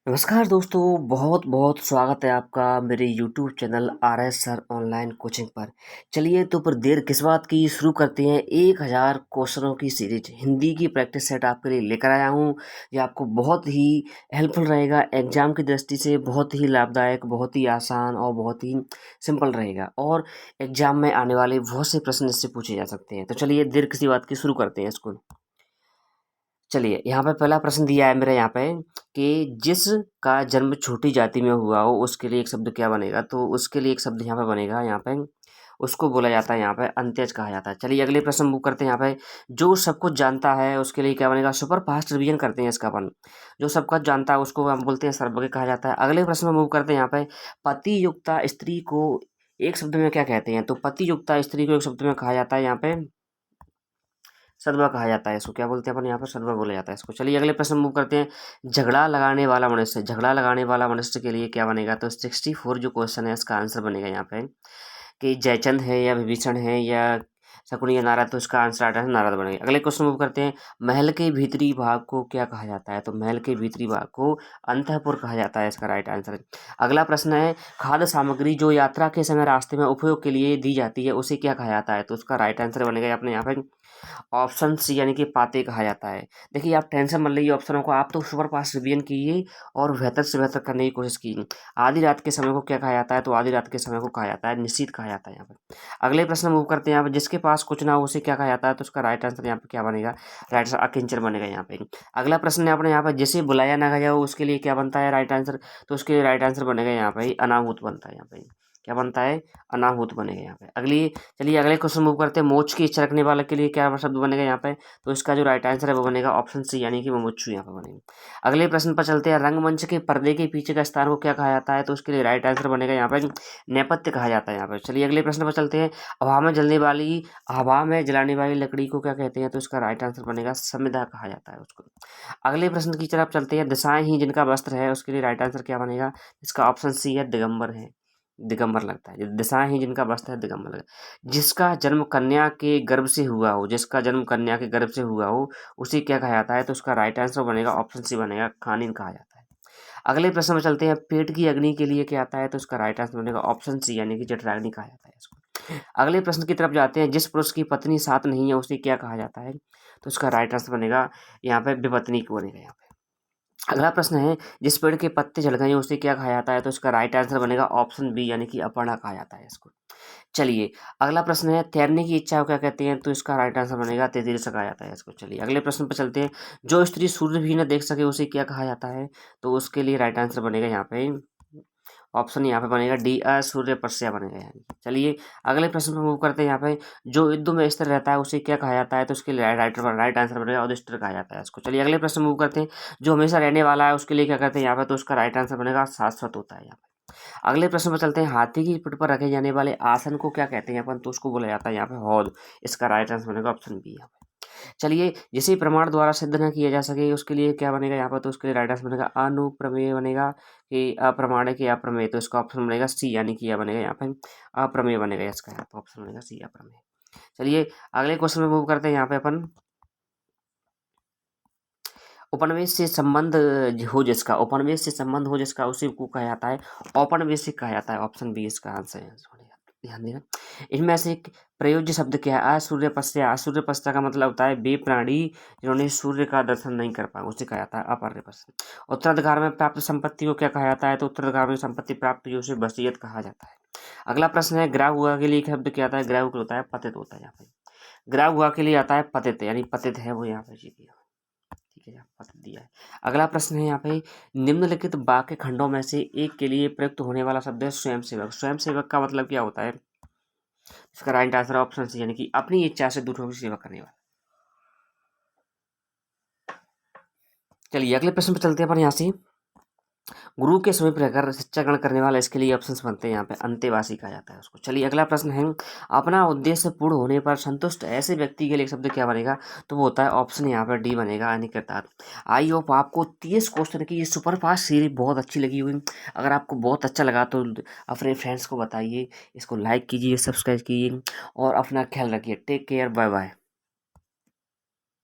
नमस्कार दोस्तों, बहुत-बहुत स्वागत है आपका मेरे YouTube channel RS sir online coaching पर। चलिए तो फिर देर किस बात की, शुरू करते हैं 1000 क्वेश्चनों की सीरीज हिंदी की प्रैक्टिस सेट आपके लिए लेकर आया हूँ। ये आपको बहुत ही हेल्पफुल रहेगा, एग्जाम की दृष्टि से बहुत ही लाभदायक, बहुत ही आसान और बहुत ही सिंपल रहेगा और एग्जाम में आने वाले बहुत से प्रश्न इससे पूछे जा सकते हैं। तो चलिए देर किसी बात की, शुरू करते हैं इसको। चलिए, यहाँ पे पहला प्रश्न दिया है मेरे यहाँ पे कि जिसका जन्म छोटी जाति में हुआ हो, उसके लिए एक शब्द क्या बनेगा? तो उसके लिए एक शब्द यहाँ पे बनेगा, यहाँ पे उसको बोला जाता है, यहाँ पे अंत्यज कहा जाता है। चलिए अगले प्रश्न मूव करते हैं यहाँ पे, जो सब कुछ जानता है उसके लिए क्या बनेगा? सुपर फास्ट रिवीजन करते हैं इसका अपन। जो सब कुछ जानता है उसको हम बोलते हैं सर्वज्ञ कहा जाता है। अगले प्रश्न में मूव करते हैं यहाँ पे, पति युक्ता स्त्री को एक शब्द में क्या कहते हैं? तो पति युक्ता स्त्री को एक शब्द में कहा जाता है यहाँ पे सदमा कहा जाता है। इसको क्या बोलते हैं अपन यहाँ पर? सदमा बोला जाता है इसको। चलिए अगले प्रश्न मूव करते हैं, झगड़ा लगाने वाला मनुष्य के लिए क्या बनेगा? तो 64 जो क्वेश्चन है इसका आंसर बनेगा यहाँ पे कि जयचंद है या विभीषण है या शकुनी या नारद, तो इसका आंसर आता है नारद बनेगा। अगले क्वेश्चन मूव करते हैं, महल के भीतरी भाग को क्या कहा जाता है? तो महल के भीतरी भाग को अंतःपुर कहा जाता है, इसका राइट आंसर है। अगला प्रश्न है, खाद्य सामग्री जो यात्रा के समय रास्ते में उपयोग के लिए दी जाती है उसे क्या कहा जाता है? तो उसका राइट आंसर बनेगा अपने यहाँ पे ऑप्शन सी यानी कि पाते कहा जाता है। देखिए आप टेंशन मत लीजिए ऑप्शनों को, आप तो सुपर फास्ट रिवीजन कीजिए और बेहतर से बेहतर करने की कोशिश कीजिए। आधी रात के समय को क्या कहा जाता है? तो आधी रात के समय को कहा जाता है निश्चित कहा जाता है यहाँ पर। अगले प्रश्न मूव करते हैं यहाँ पर, जिसके पास कुछ ना हो उसे क्या कहा जाता है? तो उसका राइट आंसर यहाँ पे क्या बनेगा? राइट आंसर अकिंचन बनेगा यहाँ पे। अगला प्रश्न है अपने यहाँ पर, जिसे बुलाया ना गया हो उसके लिए क्या बनता है राइट आंसर? तो उसके लिए राइट आंसर बनेगा यहाँ पे अनाहूत बनता है यहाँ पे। क्या बनता है? अनाहूत बनेगा यहाँ पे। चलिए अगले क्वेश्चन मूव करते हैं, मोक्ष की इच्छा रखने वाले के लिए क्या शब्द बनेगा यहाँ पे? तो इसका जो राइट आंसर है वो बनेगा ऑप्शन सी यानी कि मुमुक्षु यहाँ पे बनेगा। अगले प्रश्न पर चलते हैं, रंगमंच के पर्दे के पीछे का स्थान को क्या कहा जाता है? तो उसके लिए राइट आंसर बनेगा यहाँ पे नेपथ्य कहा जाता है यहाँ पे। चलिए अगले प्रश्न पर चलते हैं, हवा में जलाने वाली लकड़ी को क्या कहते हैं? तो इसका राइट आंसर बनेगा समिधा कहा जाता है उसको। अगले प्रश्न की तरफ चलते हैं, दिशाएं ही जिनका वस्त्र है उसके लिए राइट आंसर क्या बनेगा? इसका ऑप्शन सी है दिगंबर है, दिगंबर लगता है। दिशाएं ही जिनका वस्त्र है दिगंबर लगता है। जिसका जन्म कन्या के गर्भ से हुआ हो, जिसका जन्म कन्या के गर्भ से हुआ हो उसे क्या कहा जाता है? तो उसका राइट आंसर बनेगा ऑप्शन सी बनेगा खानिन कहा जाता है। अगले प्रश्न में चलते हैं, पेट की अग्नि के लिए क्या आता है? तो उसका राइट आंसर बनेगा ऑप्शन सी यानी कि जठराग्नि कहा जाता है इसको। अगले प्रश्न की तरफ जाते हैं, जिस पुरुष की पत्नी साथ नहीं है उसे क्या कहा जाता है? तो उसका राइट आंसर बनेगा यहाँ पे विपत्नी को बनेगा यहाँ पे। अगला प्रश्न है, जिस पेड़ के पत्ते झड़ गए हैं उसे क्या कहा जाता है? तो इसका राइट आंसर बनेगा ऑप्शन बी यानी कि अपर्णा कहा जाता है इसको। चलिए अगला प्रश्न है, तैरने की इच्छा को क्या कहते हैं? तो इसका राइट आंसर बनेगा तितीर्षा कहा जाता है इसको। चलिए अगले प्रश्न पर चलते हैं, जो स्त्री सूर्य भी न देख सके उसे क्या कहा जाता है? तो उसके लिए राइट आंसर बनेगा यहाँ पे ऑप्शन यहाँ पे बनेगा डी सूर्यपश्या बनेगा यहाँ। चलिए अगले प्रश्न पर मूव करते हैं, यहाँ पे जो युद्ध में स्थिर रहता है उसे क्या कहा जाता है? तो उसके लिए राइट आंसर बनेगा युधिष्ठिर कहा जाता है इसको। चलिए अगले प्रश्न मूव करते हैं, जो हमेशा रहने वाला है उसके लिए क्या कहते हैं यहाँ पे? तो उसका राइट आंसर बनेगा शाश्वत होता है यहाँ पे। अगले प्रश्न पर चलते हैं, हाथी की पिठ पर रखे जाने वाले आसन को क्या कहते हैं अपन? तो उसको बोला जाता है यहाँ पे हौद। इसका राइट आंसर बनेगा ऑप्शन बी यहाँ पे। चलिए जिसे प्रमाण द्वारा सिद्ध न किया जा सके उसके लिए क्या बनेगा यहाँ पर? तो उसके लिए राइट आंसर बनेगा अनुप्रमेय बनेगा कि अप्रमाणिक या अप्रमेय। तो इसका ऑप्शन बनेगा सी यानी कि यह बनेगा यहाँ पे अप्रमेय बनेगा इसका यहाँ पे ऑप्शन बनेगा सी अप्रमेय। चलिए अगले क्वेश्चन में मूव करते हैं, यहाँ पे अपन उपनिवेश से संबंध हो जिसका उसी को कहा जाता है औपनिवेशिक कहा जाता है। ऑप्शन बी इसका आंसर है, ध्यान देना। इनमें से एक प्रयोज्य शब्द क्या है? असूर्यपस्या। असूर्यपस्या का मतलब होता है वे प्राणी जिन्होंने सूर्य का दर्शन नहीं कर पाए उसे कहा जाता है अपर्यपस्या। उत्तराधिकार में प्राप्त संपत्ति को क्या कहा जाता है? तो उत्तराधिकार में संपत्ति प्राप्त हुई उसे वसीयत कहा जाता है। अगला प्रश्न है, ग्राह हुआ के लिए एक शब्द क्या आता है? ग्राह होता है पतित होता है यहाँ पे। ग्राह हुआ के लिए आता है पतित, यानी पतित है वो यहाँ पे जी दिया, ठीक है, यहाँ पतित दिया है। अगला प्रश्न है यहाँ पे, निम्नलिखित वाक्य खंडों में से एक के लिए प्रयुक्त होने वाला शब्द है स्वयंसेवक। स्वयंसेवक का मतलब क्या होता है? इसका राइट आंसर ऑप्शन सी यानी कि अपनी इच्छा से दूसरों की सेवा करने वाला। चलिए अगले प्रश्न पर चलते हैं अपन यहाँ से, गुरु के समीप रहकर शिक्षा ग्रहण करने वाला, इसके लिए ऑप्शंस बनते हैं यहाँ पे अंतेवासी कहा जाता है उसको। चलिए अगला प्रश्न है, अपना उद्देश्य पूर्ण होने पर संतुष्ट ऐसे व्यक्ति के लिए शब्द क्या बनेगा? तो वो होता है ऑप्शन यहाँ पर डी बनेगा यानी कृतार्थ। आई होप आपको 30 क्वेश्चन की ये सुपर फास्ट सीरीज बहुत अच्छी लगी हुई। अगर आपको बहुत अच्छा लगा तो अपने फ्रेंड्स को बताइए, इसको लाइक कीजिए, सब्सक्राइब कीजिए और अपना ख्याल रखिए। Take care, bye bye.